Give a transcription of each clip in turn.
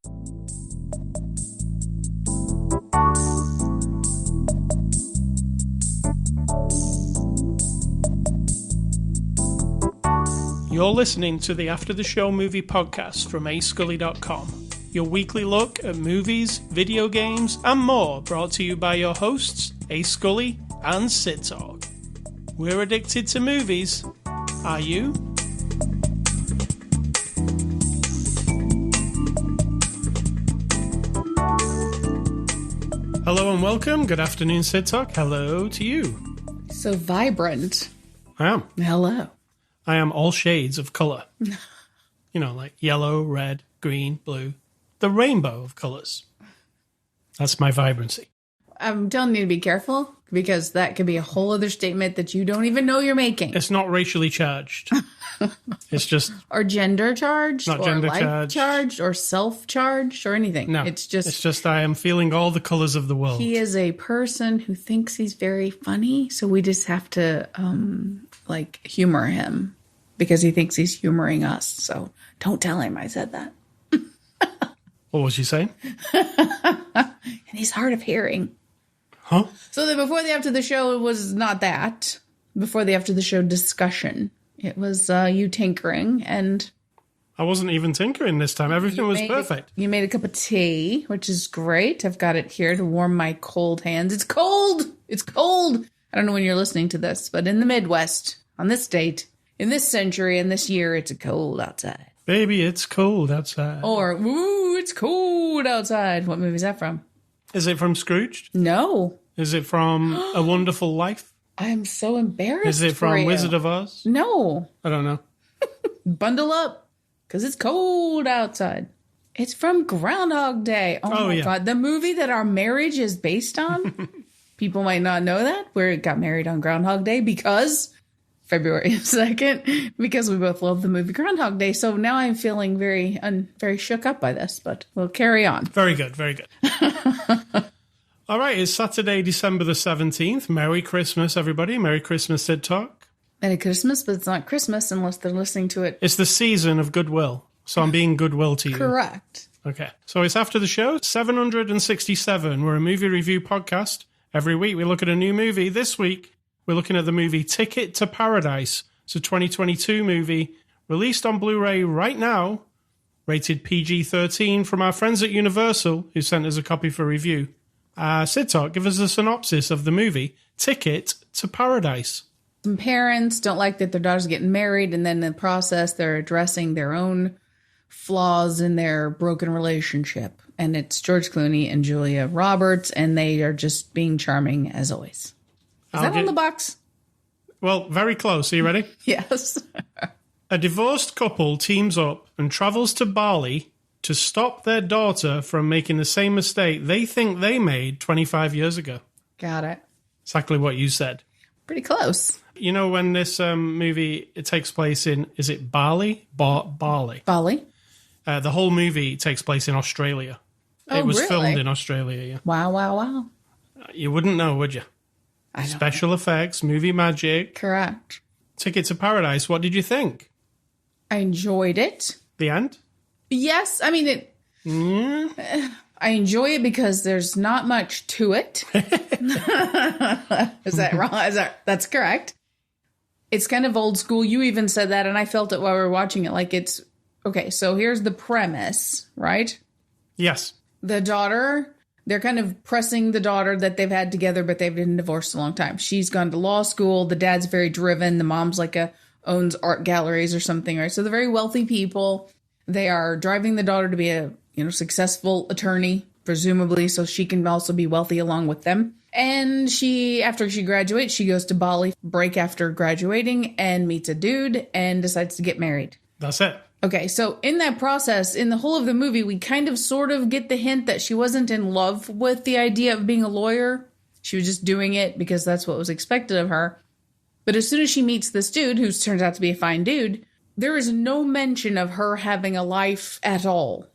You're listening to the After the Show movie podcast from ascully.com. Your weekly look at movies, video games, and more, brought to you by your hosts, A. Scully and Sid Talk. We're addicted to movies. Are you? Hello and welcome. Good afternoon, Sid Talk. Hello to you. So vibrant. I am. Hello. I am all shades of colour. You know, like yellow, red, green, blue. The rainbow of colours. That's my vibrancy. I'm telling you to be careful, because that could be a whole other statement that you don't even know you're making. It's not racially charged. It's just... Or gender charged. Not or gender life charged. Or self-charged. Or anything. No. It's just I am feeling all the colours of the world. He is a person who thinks he's very funny, so we just have to, humor him. Because he thinks he's humoring us. So don't tell him I said that. What was she saying? And he's hard of hearing. Huh? So the before the after the show was not that. Before the after the show discussion. It was you tinkering, and... I wasn't even tinkering this time. Everything was perfect. You made a cup of tea, which is great. I've got it here to warm my cold hands. It's cold! It's cold! I don't know when you're listening to this, but in the Midwest, on this date... In this century and this year, it's cold outside. Baby, it's cold outside. Or, ooh, it's cold outside. What movie is that from? Is it from Scrooged? No. Is it from A Wonderful Life? I am so embarrassed. Is it from Wizard of Oz? No. I don't know. Bundle up, because it's cold outside. It's from Groundhog Day. Oh my God. The movie that our marriage is based on? People might not know that. We got married on Groundhog Day because... February 2nd, because we both love the movie Groundhog Day. So now I'm feeling very shook up by this, but we'll carry on. Very good, very good. All right, it's Saturday, December the 17th. Merry Christmas, everybody. Merry Christmas, Sid Talk. Merry Christmas, but it's not Christmas unless they're listening to it. It's the season of goodwill, so I'm being goodwill to you. Correct. Okay, so it's after the show, 767. We're a movie review podcast. Every week we look at a new movie. This week, we're looking at the movie Ticket to Paradise. It's a 2022 movie released on Blu-ray right now, rated PG-13 from our friends at Universal, who sent us a copy for review. Sid Talk, give us a synopsis of the movie Ticket to Paradise. Some parents don't like that their daughter's getting married, and then in the process they're addressing their own flaws in their broken relationship. And it's George Clooney and Julia Roberts, and they are just being charming as always. Is that on the box? Well, very close. Are you ready? Yes. A divorced couple teams up and travels to Bali to stop their daughter from making the same mistake they think they made 25 years ago. Got it. Exactly what you said. Pretty close. You know when this movie, it takes place in, is it Bali? Bali. Bali. The whole movie takes place in Australia. Oh, it was really? filmed in Australia, yeah. Wow. You wouldn't know, would you? Special effects, movie magic. Correct. Ticket to Paradise. What did you think? I enjoyed it. The end? Yes. I mean, I enjoy it because there's not much to it. Is that wrong? That's correct. It's kind of old school. You even said that, and I felt it while we were watching it. Like it's, okay, so here's the premise, right? Yes. The daughter... They're kind of pressing the daughter that they've had together, but they've been divorced a long time. She's gone to law school. The dad's very driven. The mom's owns art galleries or something, right? So they're very wealthy people. They are driving the daughter to be a, successful attorney, presumably, so she can also be wealthy along with them. And after she graduates, she goes to Bali, break after graduating, and meets a dude and decides to get married. That's it. Okay, so in that process, in the whole of the movie, we kind of sort of get the hint that she wasn't in love with the idea of being a lawyer. She was just doing it because that's what was expected of her. But as soon as she meets this dude, who turns out to be a fine dude, there is no mention of her having a life at all.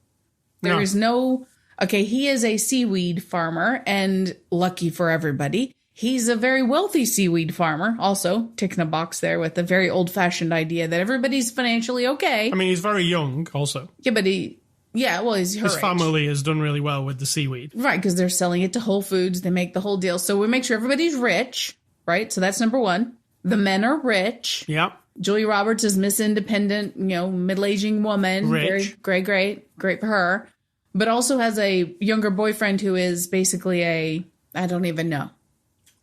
There is no... Okay, he is a seaweed farmer, and lucky for everybody, he's a very wealthy seaweed farmer, also ticking a box there with a very old-fashioned idea that everybody's financially okay. I mean, he's very young, also. Yeah, but he Yeah, well, he's her His age. family has done really well with the seaweed. Right, because they're selling it to Whole Foods. They make the whole deal. So we make sure everybody's rich, right? So that's number one. The men are rich. Yeah. Julia Roberts is Miss Independent, middle-aging woman. Rich. Very great for her. But also has a younger boyfriend who is basically I don't even know.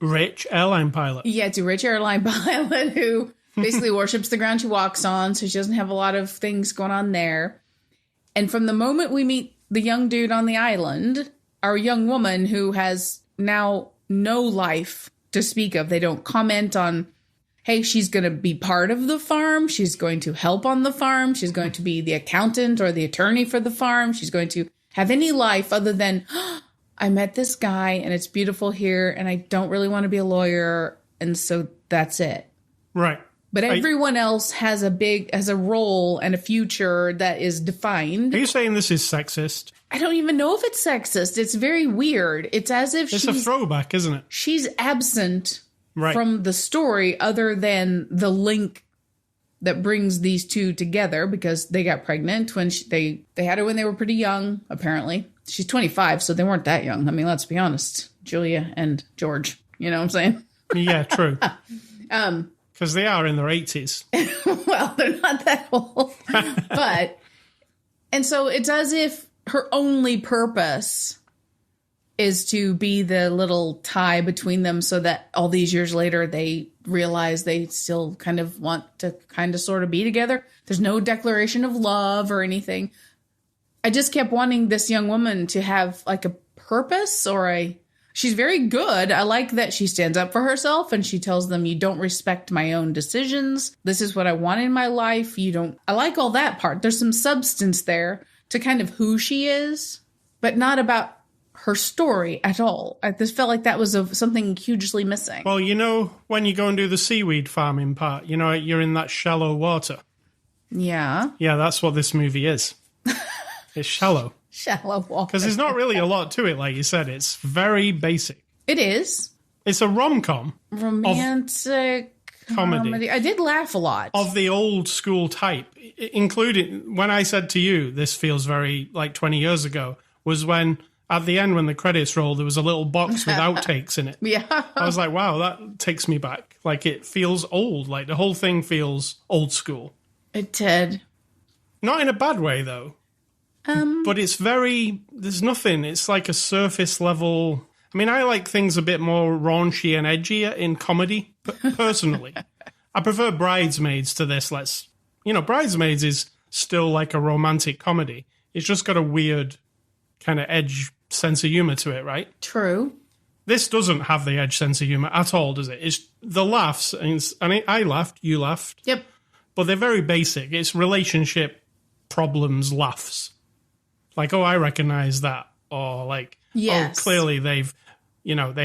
Rich airline pilot. Yeah, it's a rich airline pilot who basically worships the ground she walks on, so she doesn't have a lot of things going on there. And from the moment we meet the young dude on the island, our young woman who has now no life to speak of, they don't comment on, hey, she's going to be part of the farm. She's going to help on the farm. She's going to be the accountant or the attorney for the farm. She's going to have any life other than, I met this guy and it's beautiful here and I don't really want to be a lawyer. And so that's it. Right. But everyone else has a role and a future that is defined. Are you saying this is sexist? I don't even know if it's sexist. It's very weird. It's as if It's a throwback, isn't it? She's absent Right. from the story other than the link that brings these two together because they got pregnant when they had her when they were pretty young, apparently. She's 25, so they weren't that young. I mean, let's be honest. Julia and George, you know what I'm saying? Yeah, true. Because they are in their 80s. Well, they're not that old. But, and so it's as if her only purpose is to be the little tie between them so that all these years later they realize they still kind of want to kind of sort of be together. There's no declaration of love or anything. I just kept wanting this young woman to have like a purpose she's very good. I like that she stands up for herself and she tells them, you don't respect my own decisions. This is what I want in my life. I like all that part. There's some substance there to kind of who she is, but not about her story at all. I just felt like that was something hugely missing. Well, when you go and do the seaweed farming part, you're in that shallow water. Yeah. Yeah, that's what this movie is. It's shallow. Shallow water. Because there's not really a lot to it, like you said. It's very basic. It is. It's a rom-com. Romantic comedy. I did laugh a lot. Of the old school type, including when I said to you, this feels very like 20 years ago, was when at the end when the credits roll, there was a little box with outtakes in it. Yeah. I was like, wow, that takes me back. Like it feels old. Like the whole thing feels old school. It did. Not in a bad way, though. But it's there's nothing. It's like a surface level. I mean, I like things a bit more raunchy and edgier in comedy, personally. I prefer Bridesmaids to this. Bridesmaids is still like a romantic comedy. It's just got a weird kind of edge sense of humor to it, right? True. This doesn't have the edge sense of humor at all, does it? It's the laughs, and I laughed, you laughed. Yep. But they're very basic. It's relationship problems laughs. Like, oh, I recognize that. Or like, yes. Oh, clearly they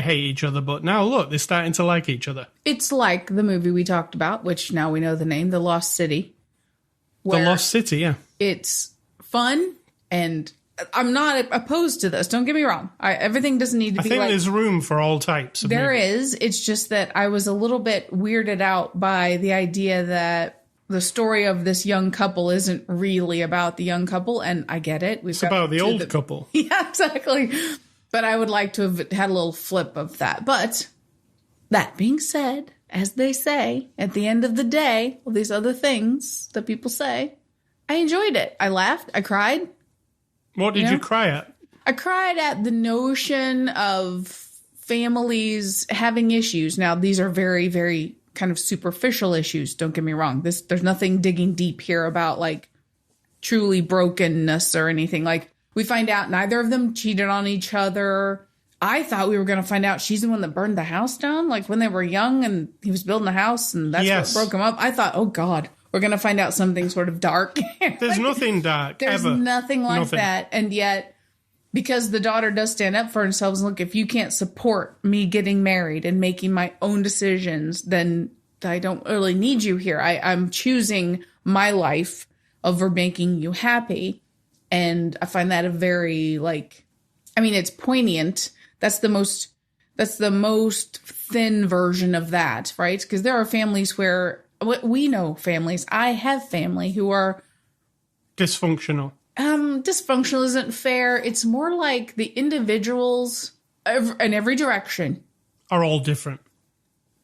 hate each other, but now look, they're starting to like each other. It's like the movie we talked about, which now we know the name, The Lost City. The Lost City, yeah. It's fun, and I'm not opposed to this. Don't get me wrong. Everything doesn't need to be I think there's room for all types of There movies. is. It's just that I was a little bit weirded out by the idea that the story of this young couple isn't really about the young couple, and I get it. It's about the old couple. Yeah, exactly. But I would like to have had a little flip of that. But that being said, as they say, at the end of the day, all these other things that people say, I enjoyed it. I laughed. I cried. What did you cry at? I cried at the notion of families having issues. Now, these are very, very kind of superficial issues. Don't get me wrong. There's nothing digging deep here about like truly brokenness or anything. Like we find out neither of them cheated on each other. I thought we were going to find out she's the one that burned the house down. Like when they were young and he was building the house and that's what broke him up. I thought, oh God, we're going to find out something sort of dark. There's nothing dark. There's ever. nothing like that. And yet, because the daughter does stand up for herself, and look, if you can't support me getting married and making my own decisions, then I don't really need you here. I'm choosing my life over making you happy. And I find that a very it's poignant. That's the most thin version of that, right? Because there are families where we know families. I have family who are dysfunctional. Dysfunctional isn't fair. It's more like the individuals in every direction are all different.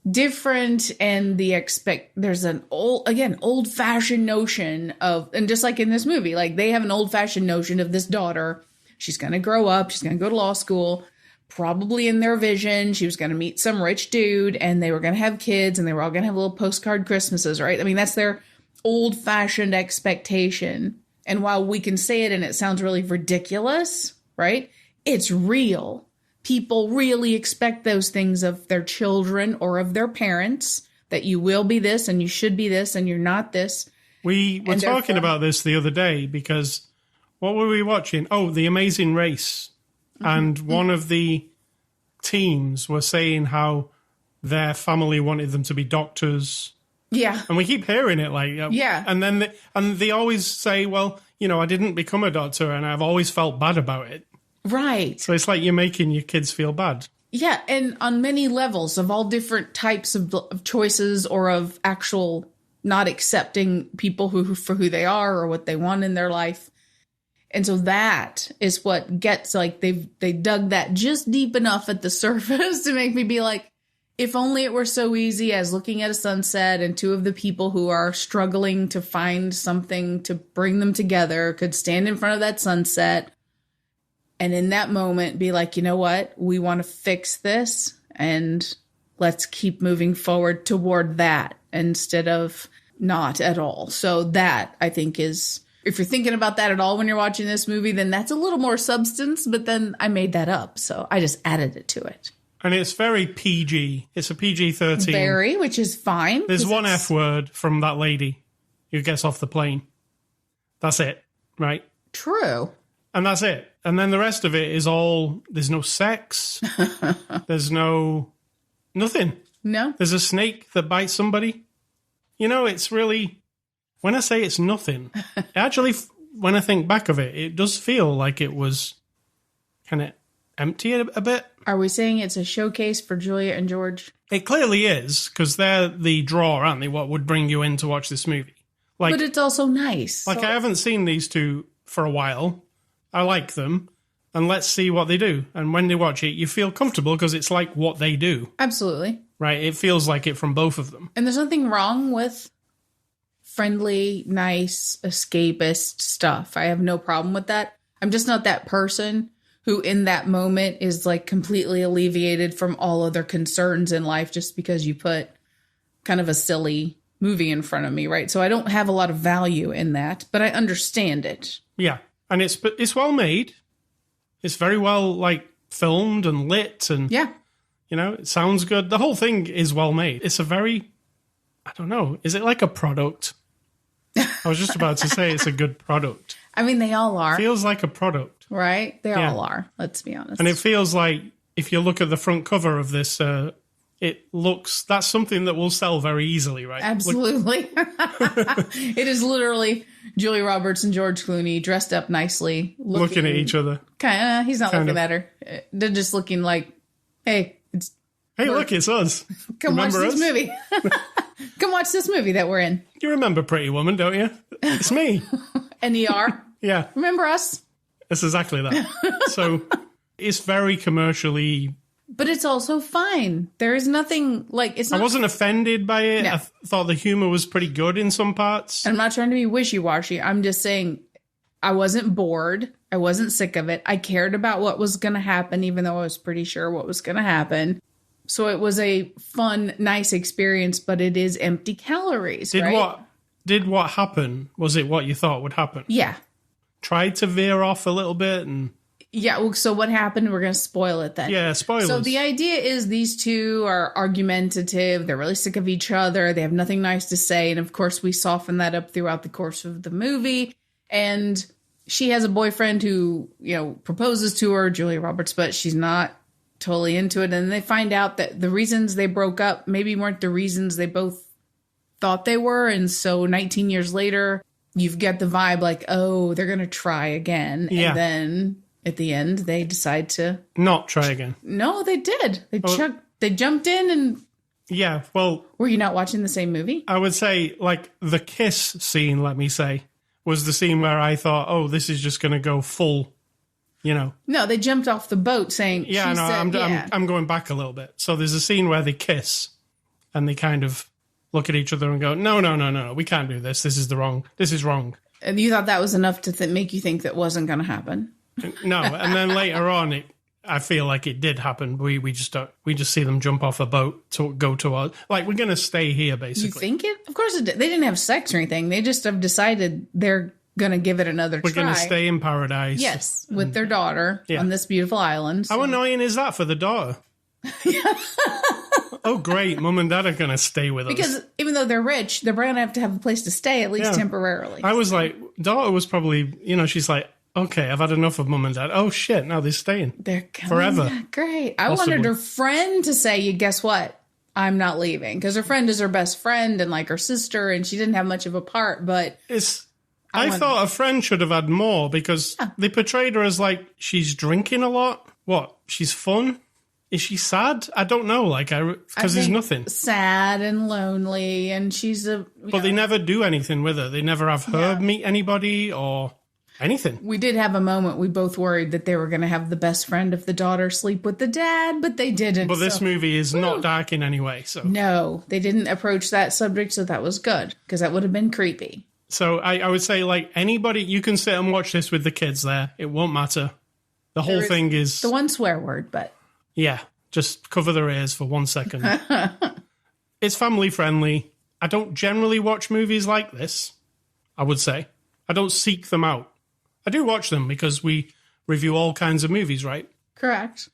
And there's an old-fashioned notion of, and just like in this movie, like they have an old-fashioned notion of this daughter. She's going to grow up. She's going to go to law school. Probably in their vision, she was going to meet some rich dude and they were going to have kids and they were all going to have little postcard Christmases, right? I mean, that's their old-fashioned expectation. And while we can say it and it sounds really ridiculous, right? It's real. People really expect those things of their children or of their parents, that you will be this and you should be this and you're not this. We were talking about this the other day because what were we watching? Oh, The Amazing Race. Mm-hmm. And one of the teams were saying how their family wanted them to be doctors. Yeah. And we keep hearing it like, yeah. And then they always say, well, I didn't become a doctor and I've always felt bad about it. Right. So it's like you're making your kids feel bad. Yeah, and on many levels of all different types of choices or of actual not accepting people for who they are or what they want in their life. And so that is what gets, like, they dug that just deep enough at the surface to make me be like, if only it were so easy as looking at a sunset and two of the people who are struggling to find something to bring them together could stand in front of that sunset and in that moment be like, you know what, we want to fix this and let's keep moving forward toward that instead of not at all. So that, I think, is, if you're thinking about that at all when you're watching this movie, then that's a little more substance, but then I made that up. So I just added it to it. And it's very PG. It's a PG-13. Very, which is fine. There's one F word from that lady who gets off the plane. That's it, right? True. And that's it. And then the rest of it is all, there's no sex. There's nothing. No. There's a snake that bites somebody. It's really, when I say it's nothing, actually, when I think back of it, it does feel like it was kind of empty a bit. Are we saying it's a showcase for Julia and George? It clearly is, because they're the draw, aren't they? What would bring you in to watch this movie? But it's also nice. I haven't seen these two for a while. I like them, and let's see what they do. And when they watch it, you feel comfortable because it's like what they do. Absolutely. Right? It feels like it from both of them. And there's nothing wrong with friendly, nice, escapist stuff. I have no problem with that. I'm just not that person who in that moment is like completely alleviated from all other concerns in life just because you put kind of a silly movie in front of me, right? So I don't have a lot of value in that, but I understand it. Yeah. And it's well made. It's very well filmed and lit and yeah. It sounds good. The whole thing is well made. It's a very, I don't know, is it like a product? I was just about to say it's a good product. I mean, they all are. Feels like a product. Right? They all are. Let's be honest. And it feels like if you look at the front cover of this, that's something that will sell very easily, right? Absolutely. It is literally Julia Roberts and George Clooney dressed up nicely. Looking at each other. He's not looking at her. They're just looking like, hey, look, it's us. Come watch this movie. Come watch this movie that we're in. You remember Pretty Woman, don't you? It's me. NER. Yeah. Remember us? It's exactly that. So it's very commercially... But it's also fine. There is nothing I wasn't offended by it. No. I thought the humor was pretty good in some parts. I'm not trying to be wishy-washy. I'm just saying I wasn't bored. I wasn't sick of it. I cared about what was going to happen, even though I was pretty sure what was going to happen. So it was a fun, nice experience, but it is empty calories, Did what happen? Was it what you thought would happen? Yeah. Tried to veer off a little bit and... Yeah, well, so what happened? We're going to spoil it then. Yeah, spoilers. So the idea is these two are argumentative. They're really sick of each other. They have nothing nice to say. And of course, we soften that up throughout the course of the movie. And she has a boyfriend who, proposes to her, Julia Roberts, but she's not totally into it. And they find out that the reasons they broke up maybe weren't the reasons they both thought they were. And so 19 years later, you've got the vibe like, oh, they're going to try again. Yeah. And then... at the end, they decide to... not try again. No, they did. They jumped in and... Yeah, well... Were you not watching the same movie? I would say, the kiss scene, let me say, was the scene where I thought, oh, this is just going to go full, you know. No, they jumped off the boat saying, Yeah, no, I'm going back a little bit. So there's a scene where they kiss and they kind of look at each other and go, no, we can't do this. This is wrong. And you thought that was enough to make you think that wasn't going to happen. No, and then later on, I feel like it did happen. We just see them jump off a boat to go towards, like, we're going to stay here, basically. You think it? Of course it did. They didn't have sex or anything. They just have decided they're going to give it another try. We're going to stay in paradise. Yes, with their daughter on this beautiful island. So. How annoying is that for the daughter? Oh, great. Mum and Dad are going to stay with us. Because even though they're rich, they're going to have a place to stay, at least temporarily. I was like, daughter was probably, she's like, okay, I've had enough of Mum and Dad. Oh, shit, now they're staying. They're coming forever. Back. Great. I Possibly. wanted her friend to say, guess what? I'm not leaving. Because her friend is her best friend and like her sister, and she didn't have much of a part, but... I thought a friend should have had more because they portrayed her as like, she's drinking a lot. What? She's fun? Is she sad? I don't know. Because there's nothing. Sad and lonely, and she's But they never do anything with her. They never have her meet anybody or anything. We did have a moment. We both worried that they were going to have the best friend of the daughter sleep with the dad, but they didn't. But this movie is not dark in any way. So no, they didn't approach that subject, so that was good because that would have been creepy. So I would say, like, anybody, you can sit and watch this with the kids there. It won't matter. The whole thing is... The one swear word, but... Yeah, just cover their ears for 1 second. It's family friendly. I don't generally watch movies like this, I would say. I don't seek them out. I do watch them because we review all kinds of movies, right? Correct.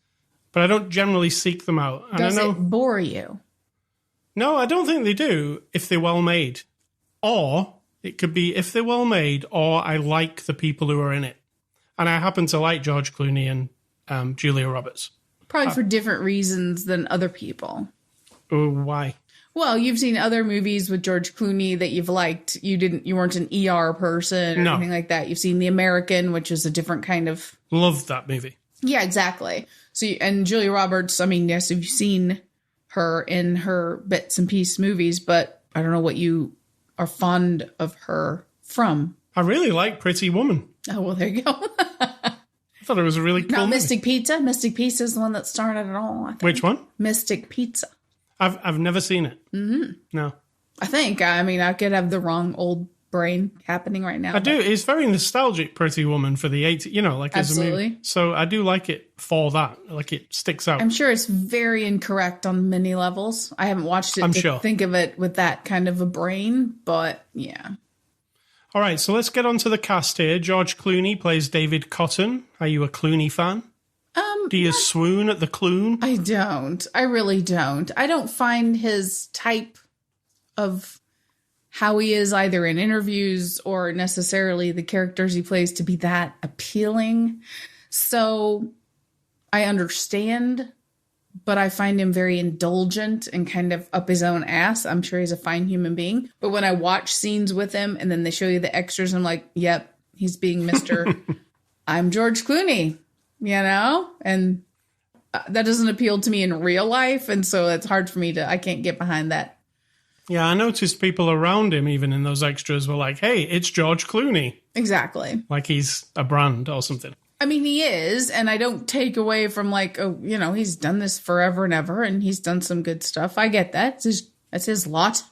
But I don't generally seek them out. And Does it bore you? No, I don't think they do if they're well made. Or it could be if they're well made or I like the people who are in it. And I happen to like George Clooney and Julia Roberts. Probably for different reasons than other people. Why? Well, you've seen other movies with George Clooney that you've liked. You weren't an ER person or anything like that. You've seen The American, which is a different kind of... Loved that movie. Yeah, exactly. So, and Julia Roberts, I mean, yes, you've seen her in her bits and piece movies, but I don't know what you are fond of her from. I really like Pretty Woman. Oh, well, there you go. I thought it was a really cool movie. Mystic Pizza. Mystic Pizza is the one that started it all, I think. Which one? Mystic Pizza. I've never seen it. Mm-hmm. No. I think. I mean, I could have the wrong old brain happening right now. I do. It's very nostalgic, Pretty Woman, for the 80s, like as a movie. So I do like it for that. Like, it sticks out. I'm sure it's very incorrect on many levels. I haven't watched it think of it with that kind of a brain, but yeah. All right, so let's get on to the cast here. George Clooney plays David Cotton. Are you a Clooney fan? Do you swoon at the Cloon? I don't. I really don't. I don't find his type of how he is either in interviews or necessarily the characters he plays to be that appealing. So I understand, but I find him very indulgent and kind of up his own ass. I'm sure he's a fine human being. But when I watch scenes with him and then they show you the extras, I'm like, yep, he's being Mr. I'm George Clooney, And that doesn't appeal to me in real life. And so it's hard for me I can't get behind that. Yeah, I noticed people around him, even in those extras, were like, hey, it's George Clooney. Exactly. Like he's a brand or something. I mean, he is, and I don't take away from he's done this forever and ever, and he's done some good stuff. I get that. That's his lot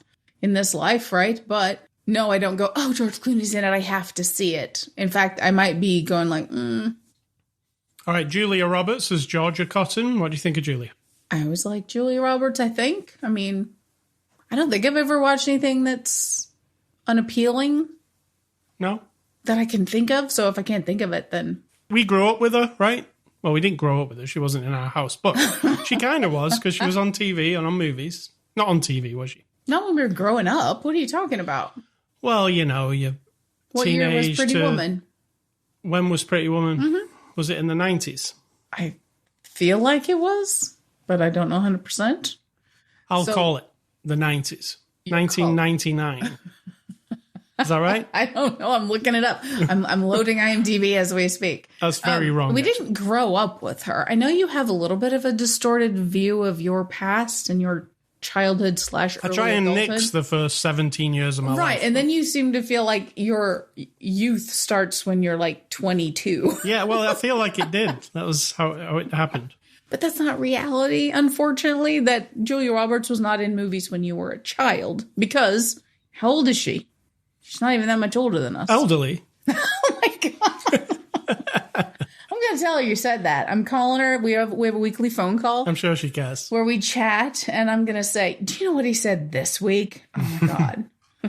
in this life, right? But no, I don't go, oh, George Clooney's in it, I have to see it. In fact, I might be going like, All right, Julia Roberts as Georgia Cotton. What do you think of Julia? I always like Julia Roberts, I think. I mean, I don't think I've ever watched anything that's unappealing. No? That I can think of, so if I can't think of it, then... We grew up with her, right? Well, we didn't grow up with her. She wasn't in our house. But she kind of was because she was on TV and on movies. Not on TV, was she? Not when we were growing up. What are you talking about? Well, you What year was Pretty Woman? When was Pretty Woman? Mm-hmm. Was it in the 90s? I feel like it was, but I don't know 100%. I'll call it the 90s. 1999. Is that right? I don't know. I'm looking it up. I'm loading IMDb as we speak. That's very wrong. We didn't grow up with her. I know you have a little bit of a distorted view of your past and your childhood / early I try and adulthood. nix the first 17 years of my life. Right, and then you seem to feel like your youth starts when you're like 22. Yeah, well, I feel like it did. That was how it happened. But that's not reality, unfortunately, that Julia Roberts was not in movies when you were a child. Because, how old is she? She's not even that much older than us. Elderly. Oh my God. I'm going to tell her you said that. I'm calling her. We have a weekly phone call. I'm sure she cares. Where we chat, and I'm going to say, do you know what he said this week? Oh my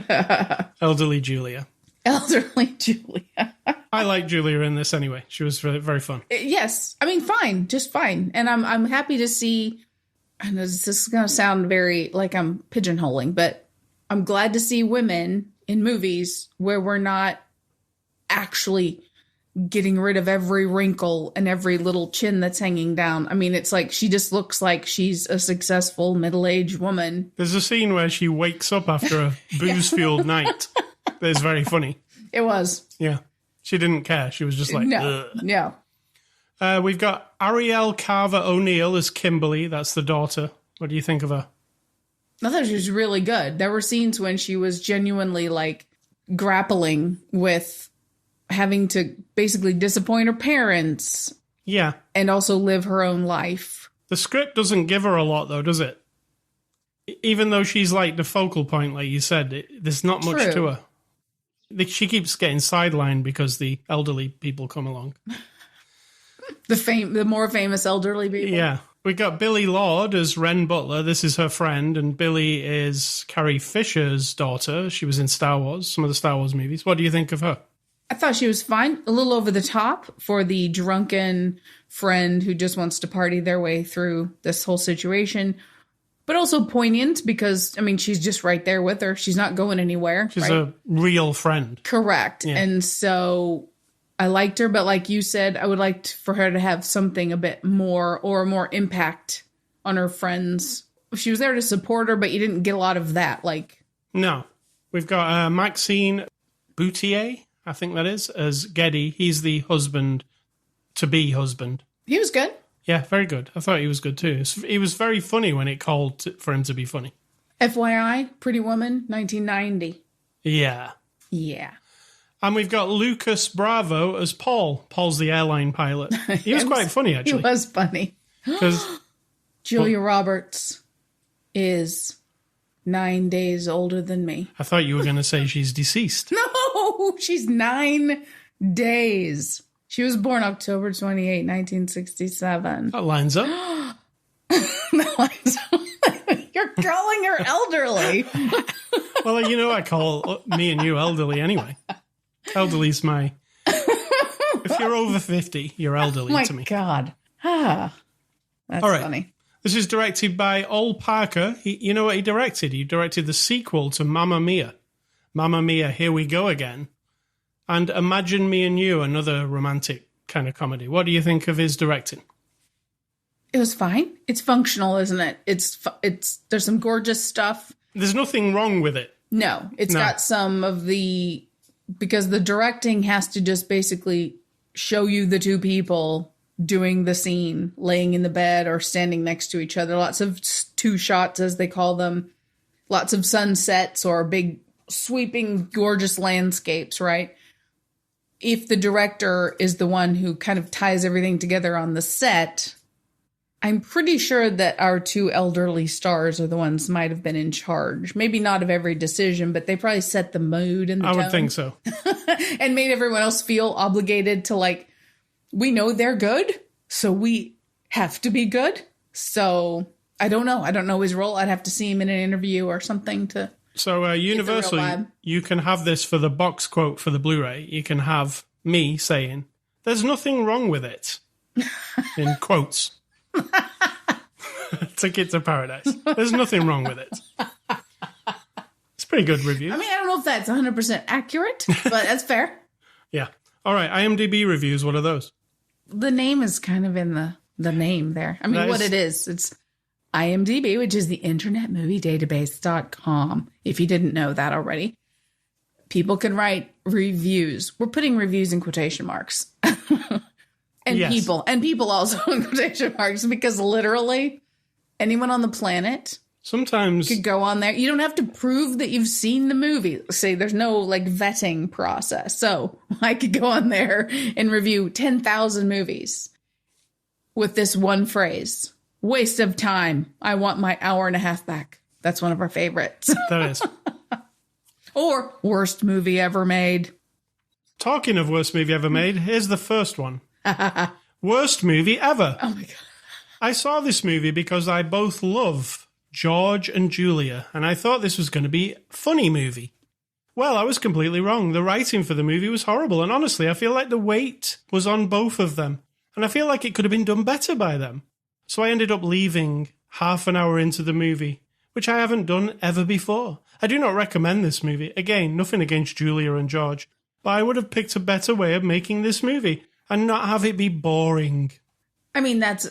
God. Elderly Julia. Elderly Julia. I like Julia in this anyway. She was very, very fun. Yes. I mean, fine. Just fine. And I'm happy to see, I know this is going to sound very like I'm pigeonholing, but I'm glad to see women in movies where we're not actually getting rid of every wrinkle and every little chin that's hanging down. I mean, it's like she just looks like she's a successful middle-aged woman. There's a scene where she wakes up after a booze-fueled night. That's very funny. It was. Yeah. She didn't care. She was just like, no. ugh. No. We've got Ariel Carver O'Neill as Kimberly. That's the daughter. What do you think of her? I thought she was really good. There were scenes when she was genuinely like grappling with having to basically disappoint her parents. Yeah. And also live her own life. The script doesn't give her a lot, though, does it? Even though she's like the focal point, like you said, there's not much True. to her. She keeps getting sidelined because the elderly people come along. The more famous elderly people. Yeah. We got Billy Lord as Wren Butler. This is her friend, and Billy is Carrie Fisher's daughter. She was in Star Wars, some of the Star Wars movies. What do you think of her? I thought she was fine. A little over the top for the drunken friend who just wants to party their way through this whole situation. But also poignant because, I mean, she's just right there with her. She's not going anywhere. She's right? a real friend. Correct. Yeah. And so I liked her, but like you said, I would like for her to have something a bit more or more impact on her friends. She was there to support her, but you didn't get a lot of that. Like, no. We've got Maxine Boutier, I think that is, as Geddy. He's the to-be husband. he was good. Yeah, very good. I thought he was good too. He was very funny when it called for him to be funny. FYI, Pretty Woman, 1990. Yeah. Yeah. And we've got Lucas Bravo as Paul. Paul's the airline pilot. He was quite funny, actually. He was funny. 'Cause Julia Roberts is 9 days older than me. I thought you were going to say she's deceased. No, she's 9 days. She was born October 28, 1967. That lines up. You're calling her elderly. Well, you know, I call me and you elderly anyway. Elderly's my... If you're over 50, you're elderly to me. God. Ah, that's All right. funny. This is directed by Ol Parker. You know what he directed? He directed the sequel to Mamma Mia. Mamma Mia, Here We Go Again. And Imagine Me and You, another romantic kind of comedy. What do you think of his directing? It was fine. It's functional, isn't it? There's some gorgeous stuff. There's nothing wrong with it. No, it's got some of the, because the directing has to just basically show you the two people doing the scene, laying in the bed or standing next to each other. Lots of two shots, as they call them. Lots of sunsets or big sweeping, gorgeous landscapes, right? If the director is the one who kind of ties everything together on the set, I'm pretty sure that our two elderly stars are the ones who might have been in charge. Maybe not of every decision, but they probably set the mood and the tone. I would think so. And made everyone else feel obligated to, like, we know they're good, so we have to be good. So I don't know. I don't know his role. I'd have to see him in an interview or something to... So Universal, you can have this for the box quote for the Blu-ray. You can have me saying, "There's nothing wrong with it," in quotes. Ticket to Paradise. There's nothing wrong with it. It's pretty good review. I mean, I don't know if that's 100% accurate, but that's fair. Yeah. All right. IMDb reviews. What are those? The name is kind of in the name there. I mean, what it is, it's IMDb, which is the Internet Movie Database.com. If you didn't know that already, people can write reviews. We're putting reviews in quotation marks. And yes. people also in quotation marks, because literally anyone on the planet Sometimes... You could go on there. You don't have to prove that you've seen the movie. Say there's no like vetting process. So I could go on there and review 10,000 movies with this one phrase. Waste of time. I want my hour and a half back. That's one of our favorites. That is. Or worst movie ever made. Talking of worst movie ever made, here's the first one. Worst movie ever. Oh my God. I saw this movie because I both love George and Julia, and I thought this was going to be a funny movie. Well, I was completely wrong. The writing for the movie was horrible, and honestly, I feel like the weight was on both of them, and I feel like it could have been done better by them. So I ended up leaving half an hour into the movie, which I haven't done ever before. I do not recommend this movie. Again, nothing against Julia and George, but I would have picked a better way of making this movie and not have it be boring. I mean, that's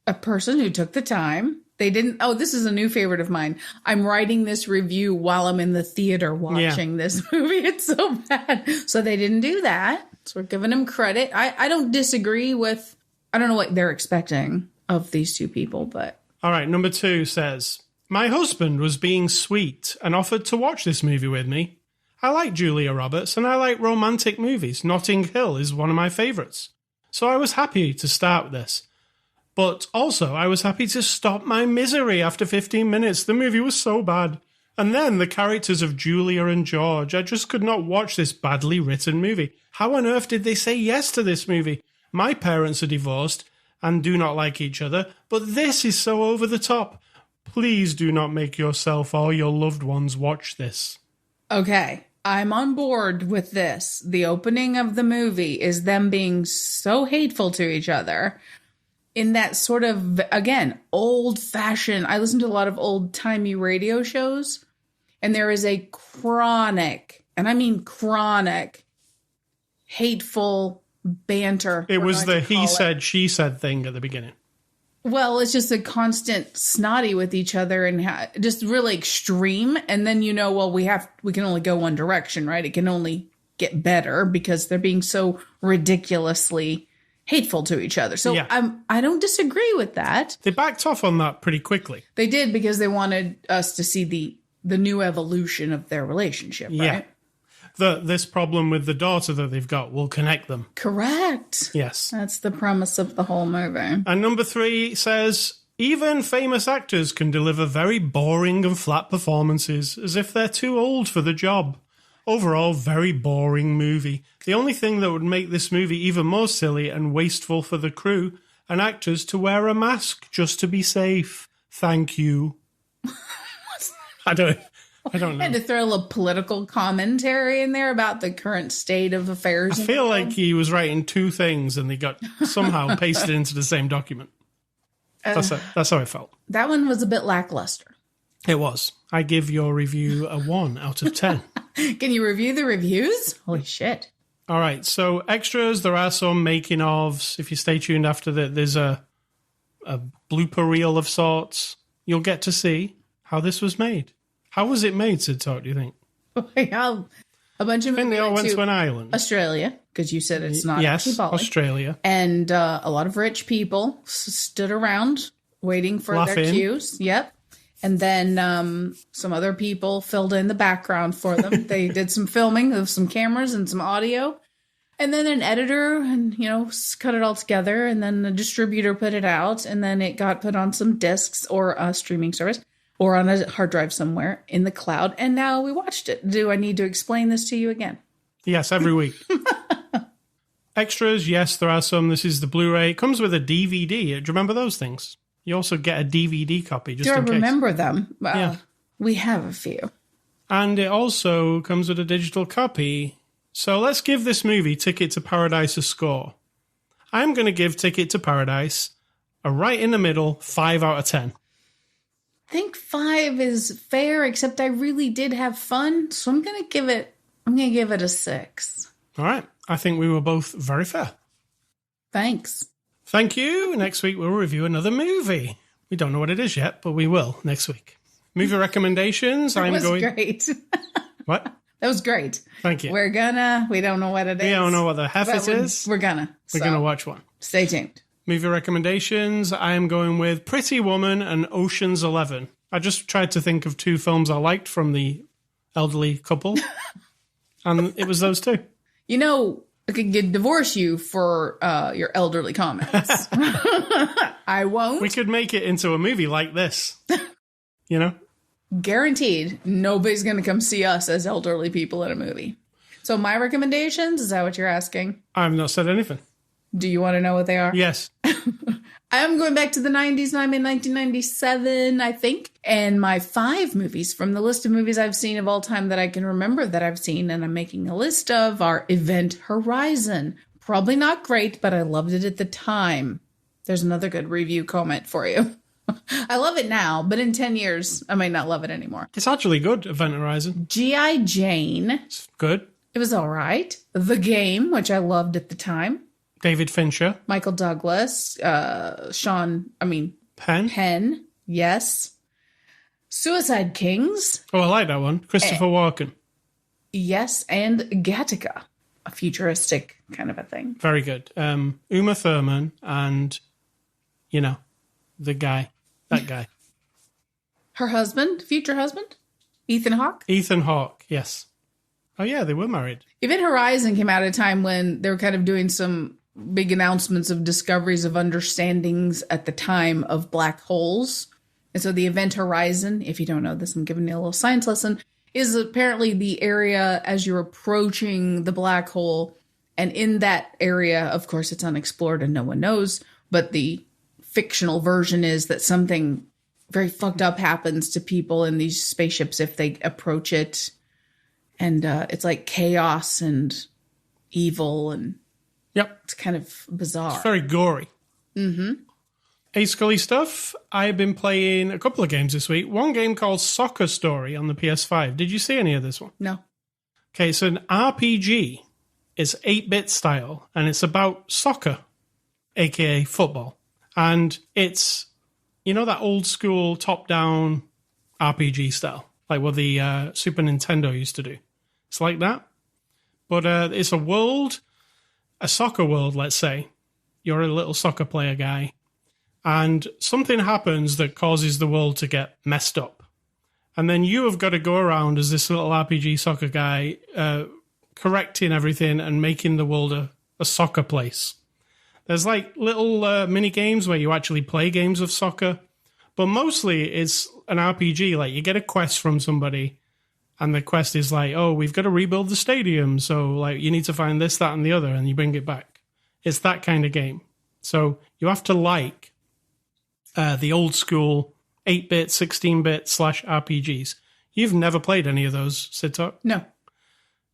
a person who took the time. They didn't. Oh, this is a new favorite of mine. I'm writing this review while I'm in the theater watching this movie. It's so bad. So they didn't do that. So we're giving them credit. I don't disagree with, I don't know what they're expecting of these two people, but. All right, number 2 says, my husband was being sweet and offered to watch this movie with me. I like Julia Roberts and I like romantic movies. Notting Hill is one of my favourites. So I was happy to start with this. But also, I was happy to stop my misery after 15 minutes. The movie was so bad. And then the characters of Julia and George. I just could not watch this badly written movie. How on earth did they say yes to this movie? My parents are divorced and do not like each other, but this is so over the top. Please do not make yourself or your loved ones watch this. Okay, I'm on board with this. The opening of the movie is them being so hateful to each other. In that sort of, again, old-fashioned, I listen to a lot of old-timey radio shows, and there is a chronic, and I mean chronic, hateful banter. It was the he said, she said thing at the beginning. Well, it's just a constant snotty with each other and just really extreme. And then, well, we can only go one direction, right? It can only get better because they're being so ridiculously hateful to each other. So yeah. I don't disagree with that. They backed off on that pretty quickly. They did because they wanted us to see the new evolution of their relationship, right? Yeah. This problem with the daughter that they've got will connect them. Correct. Yes. That's the premise of the whole movie. And number 3 says, even famous actors can deliver very boring and flat performances as if they're too old for the job. Overall, very boring movie. The only thing that would make this movie even more silly and wasteful for the crew and actors to wear a mask just to be safe. Thank you. I don't know. And to throw a little political commentary in there about the current state of affairs. I feel like he was writing 2 things and they got somehow pasted into the same document. That's how I felt. That one was a bit lackluster. It was. I give your review a 1 out of 10. Can you review the reviews? Holy shit. All right. So extras, there are some making ofs. If you stay tuned after that, there's a blooper reel of sorts. You'll get to see how this was made. How was it made, Sid Talk, do you think? Well, a bunch of them they all went to an island. Australia, because you said it's not yes, Australia. And a lot of rich people stood around waiting for their cues. Yep. And then some other people filled in the background for them. They did some filming of some cameras and some audio. And then an editor and, cut it all together. And then the distributor put it out. And then it got put on some discs or a streaming service. Or on a hard drive somewhere in the cloud. And now we watched it. Do I need to explain this to you again? Yes, every week. Extras, yes, there are some. This is the Blu-ray. It comes with a DVD. Do you remember those things? You also get a DVD copy just in case. Do I remember them? Well, yeah. We have a few. And it also comes with a digital copy. So let's give this movie, Ticket to Paradise, a score. I'm going to give Ticket to Paradise a right in the middle 5 out of 10. I think 5 is fair, except I really did have fun, so I'm gonna give it a 6. All right. I think we were both very fair. Thanks. Thank you. Next week we'll review another movie. We don't know what it is yet, but we will next week. Movie recommendations. That was great. What? That was great. Thank you. We don't know what it is. We don't know what the heck it is. We're gonna watch one. Stay tuned. Movie recommendations, I am going with Pretty Woman and Ocean's 11. I just tried to think of 2 films I liked from the elderly couple, and it was those 2. You know, I could divorce you for your elderly comments. I won't. We could make it into a movie like this. You know? Guaranteed, nobody's going to come see us as elderly people in a movie. So my recommendations, is that what you're asking? I've not said anything. Do you want to know what they are? Yes. I'm going back to the 90s, and I'm in 1997, I think. And my 5 movies from the list of movies I've seen of all time that I can remember that I've seen, and I'm making a list of, are Event Horizon. Probably not great, but I loved it at the time. There's another good review comment for you. I love it now, but in 10 years, I might not love it anymore. It's actually good, Event Horizon. G.I. Jane. It's good. It was all right. The Game, which I loved at the time. David Fincher. Michael Douglas. Penn. Yes. Suicide Kings. Oh, I like that one. Christopher Walken. Yes, and Gattaca. A futuristic kind of a thing. Very good. Uma Thurman and, the guy. That guy. Her husband, future husband, Ethan Hawke. Ethan Hawke, yes. Oh, yeah, they were married. Event Horizon came out at a time when they were kind of doing some big announcements of discoveries of understandings at the time of black holes. And so the Event Horizon, if you don't know this, I'm giving you a little science lesson, is apparently the area as you're approaching the black hole. And in that area, of course, it's unexplored and no one knows, but the fictional version is that something very fucked up happens to people in these spaceships if they approach it. And it's like chaos and evil, and it's kind of bizarre. It's very gory. Mm-hmm. Hey, Scully stuff. I've been playing a couple of games this week. One game called Soccer Story on the PS5. Did you see any of this one? No. Okay, it's an RPG. It's 8-bit style, and it's about soccer, a.k.a. football. And it's, that old school top-down RPG style, like what the Super Nintendo used to do. It's like that. But it's a soccer world, let's say. You're a little soccer player guy. And something happens that causes the world to get messed up. And then you have got to go around as this little RPG soccer guy, correcting everything and making the world a soccer place. There's like little mini games where you actually play games of soccer. But mostly it's an RPG. Like you get a quest from somebody, and the quest is like, oh, we've got to rebuild the stadium. So like you need to find this, that, and the other, and you bring it back. It's that kind of game. So you have to like the old school 8-bit, 16-bit / RPGs. You've never played any of those, Sitok? No.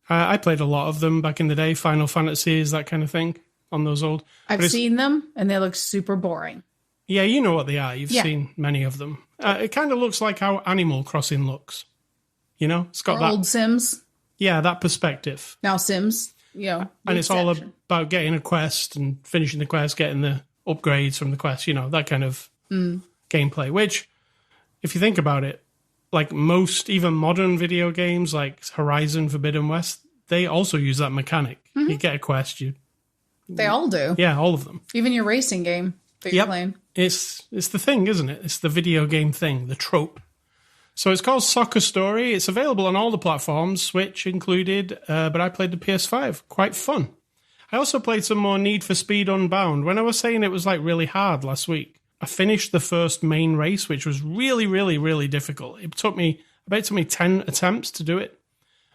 I played a lot of them back in the day, Final Fantasies, that kind of thing, on those old. I've seen them, and they look super boring. Yeah, you know what they are. You've seen many of them. It kind of looks like how Animal Crossing looks. It's got that old Sims. Yeah, that perspective. Now Sims, and it's all about getting a quest and finishing the quest, getting the upgrades from the quest. That kind of gameplay. Which, if you think about it, like most even modern video games, like Horizon Forbidden West, they also use that mechanic. Mm-hmm. You get a quest, they all do. Yeah, all of them. Even your racing game that you're playing. It's the thing, isn't it? It's the video game thing, the trope. So it's called Soccer Story. It's available on all the platforms, Switch included, but I played the PS5. Quite fun. I also played some more Need for Speed Unbound. When I was saying it was like really hard last week, I finished the first main race, which was really, really, really difficult. It took me 10 attempts to do it.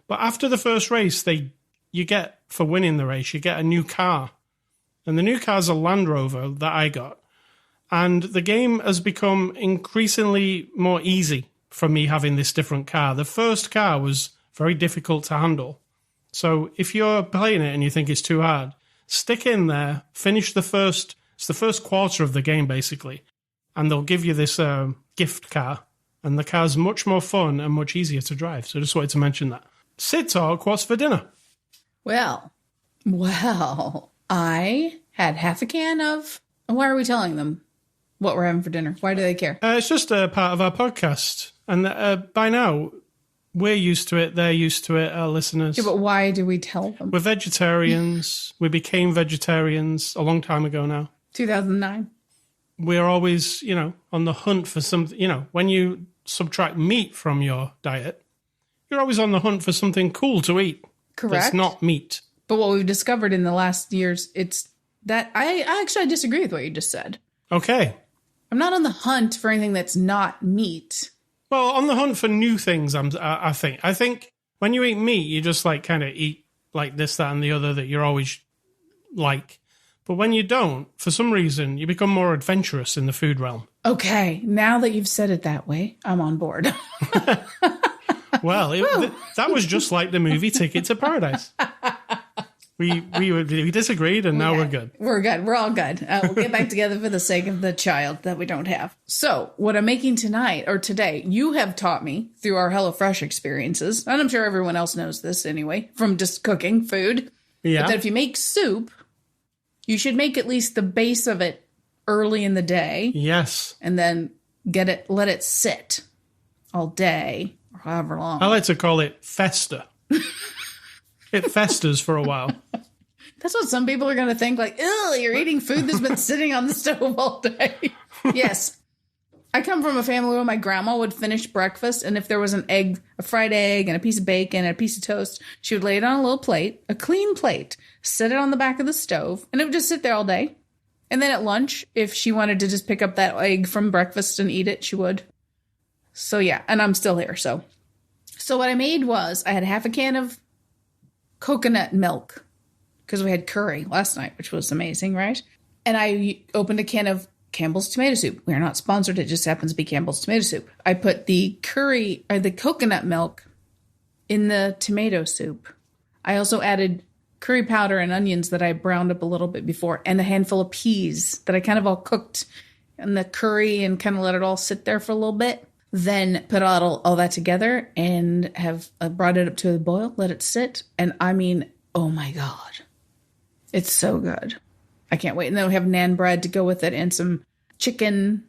But after the first race, you get, for winning the race, you get a new car. And the new car's a Land Rover that I got. And the game has become increasingly more easy for me having this different car. The first car was very difficult to handle. So if you're playing it and you think it's too hard, stick in there, finish it's the first quarter of the game basically, and they'll give you this gift car. And the car's much more fun and much easier to drive. So just wanted to mention that. Sid Talk, what's for dinner? Well, I had half a can of... Why are we telling them what we're having for dinner? Why do they care? It's just a part of our podcast. And by now, we're used to it. They're used to it, our listeners. Yeah, but why do we tell them? We're vegetarians. We became vegetarians a long time ago now. 2009. We're always, on the hunt for something. When you subtract meat from your diet, you're always on the hunt for something cool to eat. Correct. That's not meat. But what we've discovered in the last years, it's that I actually disagree with what you just said. Okay. I'm not on the hunt for anything that's not meat. Well, on the hunt for new things, I think. I think when you eat meat, you just like kind of eat like this, that, and the other that you're always like. But when you don't, for some reason, you become more adventurous in the food realm. Okay, now that you've said it that way, I'm on board. Well, that was just like the movie Ticket to Paradise. We disagreed, and now we're good. We're good. We're all good. We'll get back together for the sake of the child that we don't have. So, what I'm making tonight, or today, you have taught me through our HelloFresh experiences, and I'm sure everyone else knows this anyway, from just cooking food, but that if you make soup, you should make at least the base of it early in the day. Yes. And then let it sit all day, or however long. I like to call it fester. It festers for a while. That's what some people are going to think, like, ew, you're eating food that's been sitting on the stove all day. Yes. I come from a family where my grandma would finish breakfast, and if there was an egg, a fried egg, and a piece of bacon, and a piece of toast, she would lay it on a little plate, a clean plate, set it on the back of the stove, and it would just sit there all day. And then at lunch, if she wanted to just pick up that egg from breakfast and eat it, she would. So yeah, and I'm still here, so. So what I made was, I had half a can of coconut milk, because we had curry last night, which was amazing, right? And I opened a can of Campbell's tomato soup. We are not sponsored. It just happens to be Campbell's tomato soup. I put the the coconut milk in the tomato soup. I also added curry powder and onions that I browned up a little bit before, and a handful of peas that I kind of all cooked in the curry and kind of let it all sit there for a little bit. Then put all that together and have brought it up to a boil, let it sit. And I mean, oh my God, it's so good. I can't wait. And then we have naan bread to go with it and some chicken,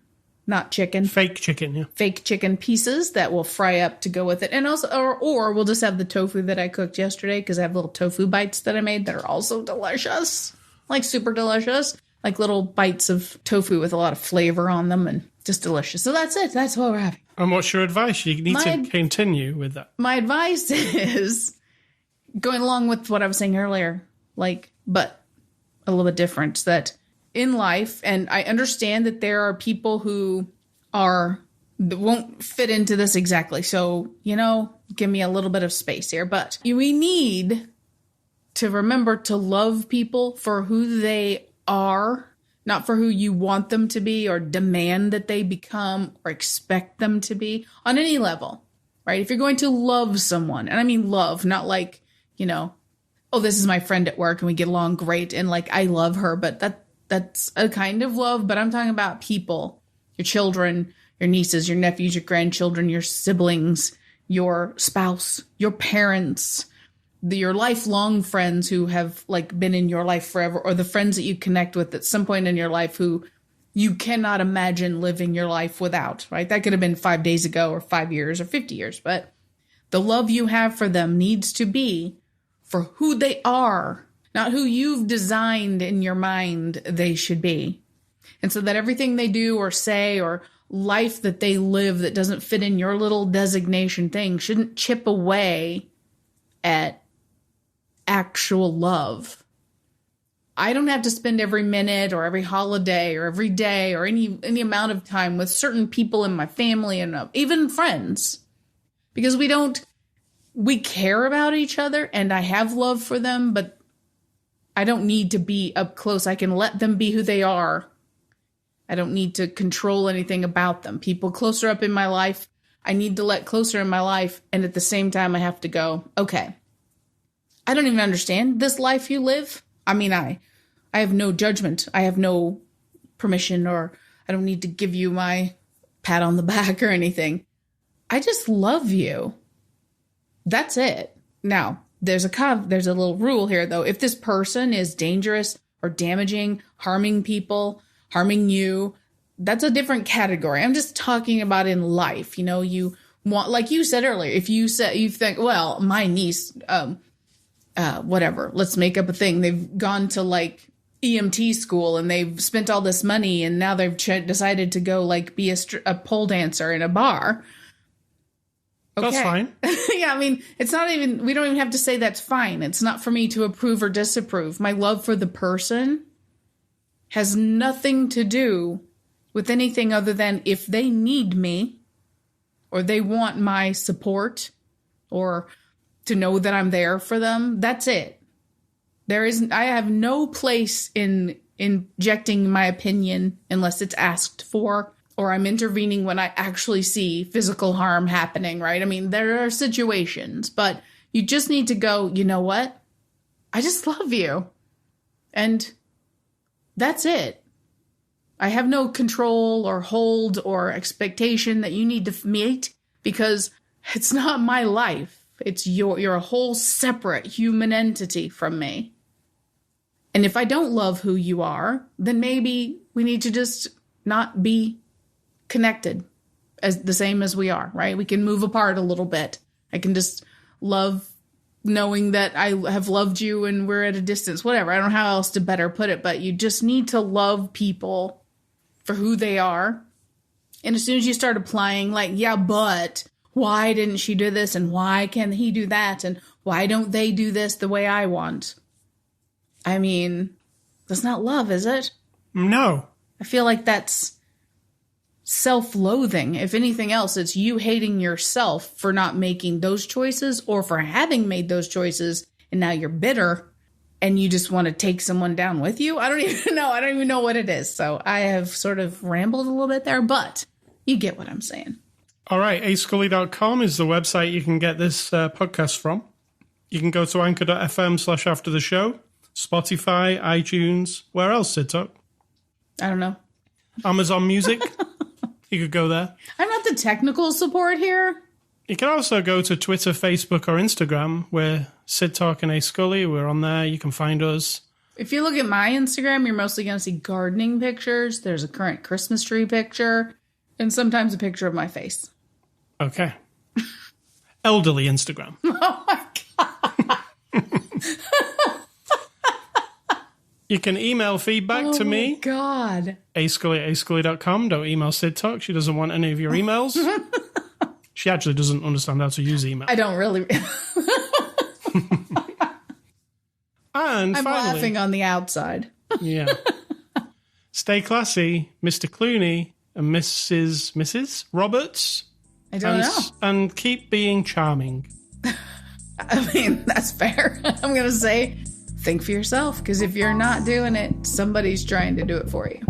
not chicken. Fake chicken, yeah. Fake chicken pieces that will fry up to go with it. And also, or we'll just have the tofu that I cooked yesterday, because I have little tofu bites that I made that are also delicious. Like super delicious. Like little bites of tofu with a lot of flavor on them and just delicious. So that's it. That's what we're having. And what's your advice? You need to continue with that. My advice is going along with what I was saying earlier, but a little bit different, that in life, and I understand that there are people who won't fit into this exactly. So, give me a little bit of space here, but we need to remember to love people for who they are, not for who you want them to be or demand that they become or expect them to be on any level, right? If you're going to love someone, and I mean love, not like, oh, this is my friend at work and we get along great and like I love her, but that's a kind of love. But I'm talking about people, your children, your nieces, your nephews, your grandchildren, your siblings, your spouse, your parents, your lifelong friends who have been in your life forever, or the friends that you connect with at some point in your life who you cannot imagine living your life without, right? That could have been 5 days ago or 5 years or 50 years, but the love you have for them needs to be for who they are, not who you've designed in your mind they should be. And so that everything they do or say or life that they live that doesn't fit in your little designation thing shouldn't chip away at actual love. I don't have to spend every minute or every holiday or every day or any amount of time with certain people in my family and even friends, because we care about each other and I have love for them, but I don't need to be up close. I can let them be who they are. I don't need to control anything about them. People closer up in my life, I need to let closer in my life. And at the same time, I have to go, okay, I don't even understand this life you live. I mean, I have no judgment. I have no permission, or I don't need to give you my pat on the back or anything. I just love you. That's it. Now, there's a little rule here, though. If this person is dangerous or damaging, harming people, harming you, that's a different category. I'm just talking about in life. You want, like you said earlier, if you think, well, my niece, whatever, let's make up a thing. They've gone to EMT school and they've spent all this money and now they've decided to go be a pole dancer in a bar. That's fine. Yeah, I mean, it's not even, we don't even have to say that's fine. It's not for me to approve or disapprove. My love for the person has nothing to do with anything other than if they need me or they want my support or to know that I'm there for them. That's it. I have no place in injecting my opinion unless it's asked for, or I'm intervening when I actually see physical harm happening, right? I mean, there are situations, but you just need to go, you know what? I just love you. And that's it. I have no control or hold or expectation that you need to meet because it's not my life. It's you're a whole separate human entity from me. And if I don't love who you are, then maybe we need to just not be connected as the same as we are, right? We can move apart a little bit. I can just love knowing that I have loved you and we're at a distance, whatever. I don't know how else to better put it, but you just need to love people for who they are. And as soon as you start applying like, yeah, but why didn't she do this? And why can't he do that? And why don't they do this the way I want? I mean, that's not love, is it? No. I feel like that's self-loathing. If anything else, it's you hating yourself for not making those choices or for having made those choices and now you're bitter and you just want to take someone down with you. I don't even know. I don't even know what it is. So I have sort of rambled a little bit there, but you get what I'm saying. All right. ascully.com is the website you can get this podcast from. You can go to anchor.fm/after the show, Spotify, iTunes, where else, Sid Talk? I don't know. Amazon Music. You could go there. I'm not the technical support here. You can also go to Twitter, Facebook, or Instagram. We're Sid Talk and A Scully. We're on there. You can find us. If you look at my Instagram, you're mostly going to see gardening pictures. There's a current Christmas tree picture, and sometimes a picture of my face. Okay. Elderly Instagram. Oh my God. You can email feedback to me. Oh, God. ascully@ascully.com. Don't email Sid Talk. She doesn't want any of your emails. She actually doesn't understand how to use email. I don't really. And I'm finally, laughing on the outside. Yeah. Stay classy, Mr. Clooney and Mrs. Roberts. I don't know. And keep being charming. I mean, that's fair. I'm going to say, think for yourself, because if you're not doing it, somebody's trying to do it for you.